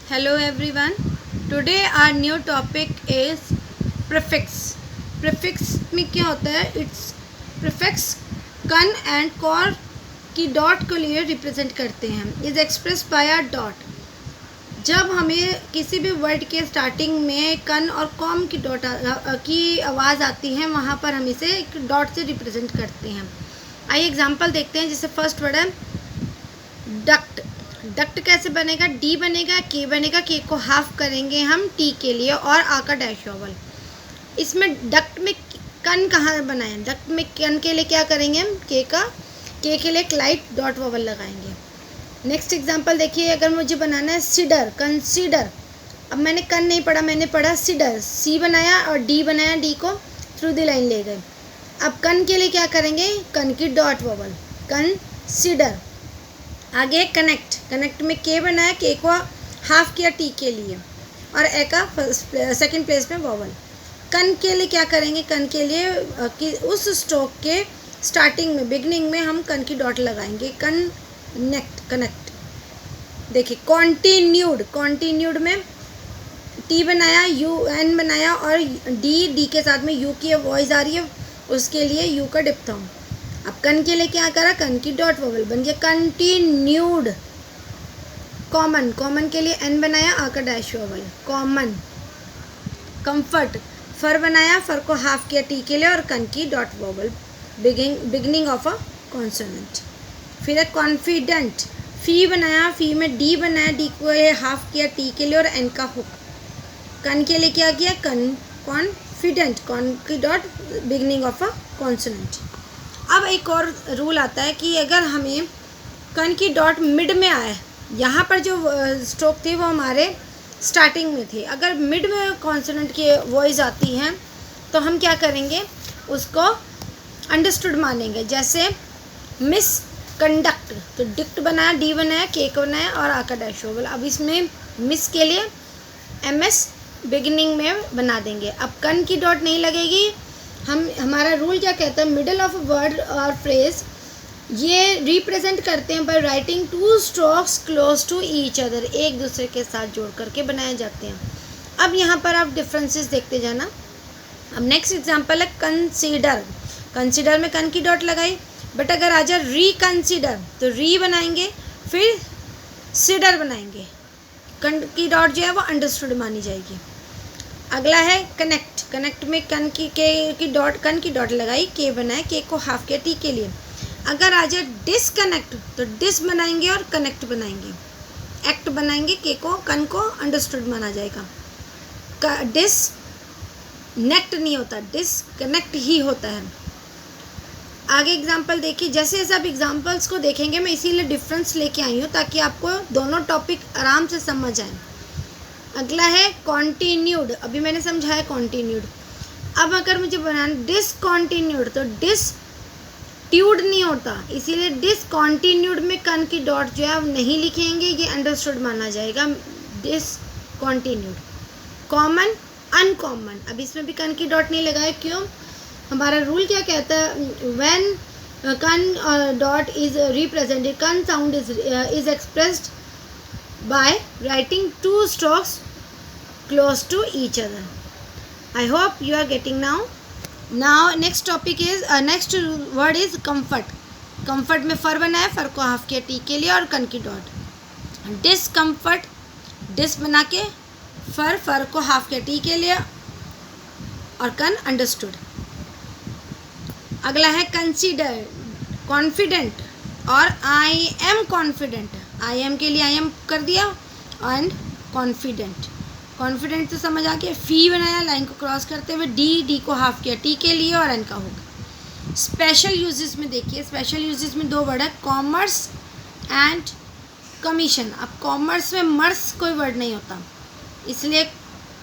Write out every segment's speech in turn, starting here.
Hello everyone. Today our new topic is prefix. Prefix में क्या होता है? It's prefix कन एंड कॉर की डॉट को लिए रिप्रेजेंट करते हैं. Is express bye a dot. जब हमें किसी भी वर्ड के स्टार्टिंग में कन और कॉम की डॉट की आवाज़ आती है, वहाँ पर हम इसे एक डॉट से रिप्रेजेंट करते हैं. आइए एग्जांपल देखते हैं. जैसे फर्स्ट वर्ड है डक्ट. डक्ट कैसे बनेगा? डी बनेगा, के बनेगा. के को हाफ करेंगे हम टी के लिए और आ का डैश ओवल. इसमें डक्ट में कन कहाँ बनाए? डक्ट में कन के लिए क्या करेंगे हम? के के लिए एक लाइट डॉट वोवल लगाएंगे. नेक्स्ट एग्जांपल देखिए. अगर मुझे बनाना है सीडर, कंसीडर. अब मैंने कन नहीं पढ़ा, मैंने पढ़ा सीडर. सी बनाया और डी बनाया, डी को थ्रू द लाइन ले गए. अब कन के लिए क्या करेंगे? कन की डॉट वोवल, कंसीडर. आगे कनेक्ट. कनेक्ट में के बनाया, के को हाफ किया टी के लिए और ए का सेकंड प्लेस में वोवल. कन के लिए क्या करेंगे? कन के लिए कि उस स्ट्रोक के स्टार्टिंग में, बिगनिंग में हम कन की डॉट लगाएंगे. कनेक्ट. देखिए कॉन्टीन्यूड. कॉन्टीन्यूड में टी बनाया, यू एन बनाया और डी के साथ में यू की वॉइस आ रही है, उसके लिए यू का डिप्थोम. अब कन के लिए क्या करा? कन की डॉट वोवल बन गया कंटिन्यूड. कॉमन के लिए एन बनाया, आ का डैश वोवल, कॉमन. कंफर्ट. फर बनाया, फर को हाफ किया टी के लिए और कन की dot vowel, beginning of a consonant. फिर है कॉन्फिडेंट. फी बनाया, फी में डी बनाया, डी को हाफ किया टी के लिए और एन का हुक. कन के लिए क्या किया? कॉन्फिडेंट, कॉन की dot, beginning of a consonant. अब एक और रूल आता है कि अगर हमें कन की डॉट मिड में आए, यहाँ पर जो स्ट्रोक थे वो हमारे स्टार्टिंग में थे, अगर मिड में कॉन्सोनेंट की वॉइस आती है तो हम क्या करेंगे? उसको अंडरस्टूड मानेंगे. जैसे मिस कंडक्ट, तो डिक्ट बनाया, डी बनाया, के को बनाया और आ का डैश वोवल. अब इसमें मिस के लिए एम एस बिगिनिंग में बना देंगे. अब कन की डॉट नहीं लगेगी. हमारा रूल क्या कहता है? मिडल ऑफ वर्ड और फ्रेज ये रिप्रेजेंट करते हैं by writing two strokes close to each other. एक दूसरे के साथ जोड़ करके बनाए जाते हैं. अब यहाँ पर आप डिफरेंसेस देखते जाना. अब नेक्स्ट एग्जांपल है कंसीडर. कंसीडर में कन की डॉट लगाई, बट अगर आ जाए रिकंसीडर तो री बनाएंगे, फिर सीडर बनाएंगे. कन की डॉट जो है वो अंडरस्टूड मानी जाएगी. अगला है कनेक्ट. कनेक्ट में कन की डॉट लगाई, के बनाए, के को हाफ किया टी के लिए. अगर आ जाए डिसकनेक्ट तो डिस बनाएंगे और कनेक्ट बनाएंगे, एक्ट बनाएंगे, के को कन को अंडरस्टूड माना जाएगा. डिस नेक्ट नहीं होता, डिसकनेक्ट ही होता है. आगे एग्जांपल देखिए. जैसे जैसे आप एग्जांपल्स को देखेंगे, मैं इसीलिए डिफरेंस लेके आई हूँ ताकि आपको दोनों टॉपिक आराम से समझ आए. अगला है कॉन्टीन्यूड. अभी मैंने समझाया कॉन्टीन्यूड. अब अगर मुझे बनाना डिसकॉन्टीन्यूड तो ट्यूड नहीं होता, इसीलिए डिसकॉन्टीन्यूड में कन की डॉट जो है नहीं लिखेंगे, ये अंडरस्टूड माना जाएगा. डिसकॉन्टीन्यूड. Common, uncommon. अब इसमें भी कन की डॉट नहीं लगाए. क्यों? हमारा रूल क्या कहता है? When con dot is represented, con sound is expressed by writing two strokes close to each other. I hope you are getting now. Now next topic is, next word is comfort. Comfort में फर बनाया, फर को half किया T के लिए और कन की डॉट. डिसकम्फर्ट. डिस बना के फर को हाफ किया टी के लिए और कन अंडरस्टूड. अगला है कंसीडर. कॉन्फिडेंट और I am confident. I am के लिए आई एम कर दिया एंड कॉन्फिडेंट. कॉन्फिडेंट तो समझ आ गया. फी बनाया, लाइन को क्रॉस करते हुए, डी को हाफ किया टी के लिए और एन का होगा. स्पेशल यूजेस में देखिए. स्पेशल यूजेस में दो वर्ड है, कॉमर्स एंड कमीशन. अब कॉमर्स में मर्स कोई वर्ड नहीं होता, इसलिए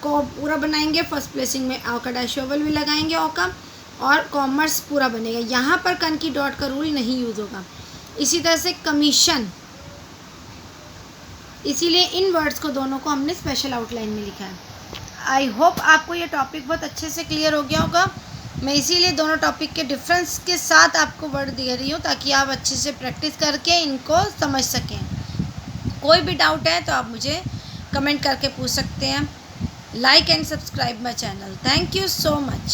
को पूरा बनाएंगे. फर्स्ट प्लेसिंग में आ का डैश वोवल भी लगाएंगे ओ का, और कॉमर्स पूरा बनेगा. यहाँ पर कन की डॉट का रूल नहीं यूज़ होगा. इसी तरह से कमीशन, इसीलिए इन वर्ड्स को दोनों को हमने स्पेशल आउटलाइन में लिखा है. आई होप आपको ये टॉपिक बहुत अच्छे से क्लियर हो गया होगा. मैं इसीलिए दोनों टॉपिक के डिफरेंस के साथ आपको वर्ड दे रही हूँ ताकि आप अच्छे से प्रैक्टिस करके इनको समझ सकें. कोई भी डाउट है तो आप मुझे कमेंट करके पूछ सकते हैं. Like and subscribe my channel. Thank you so much.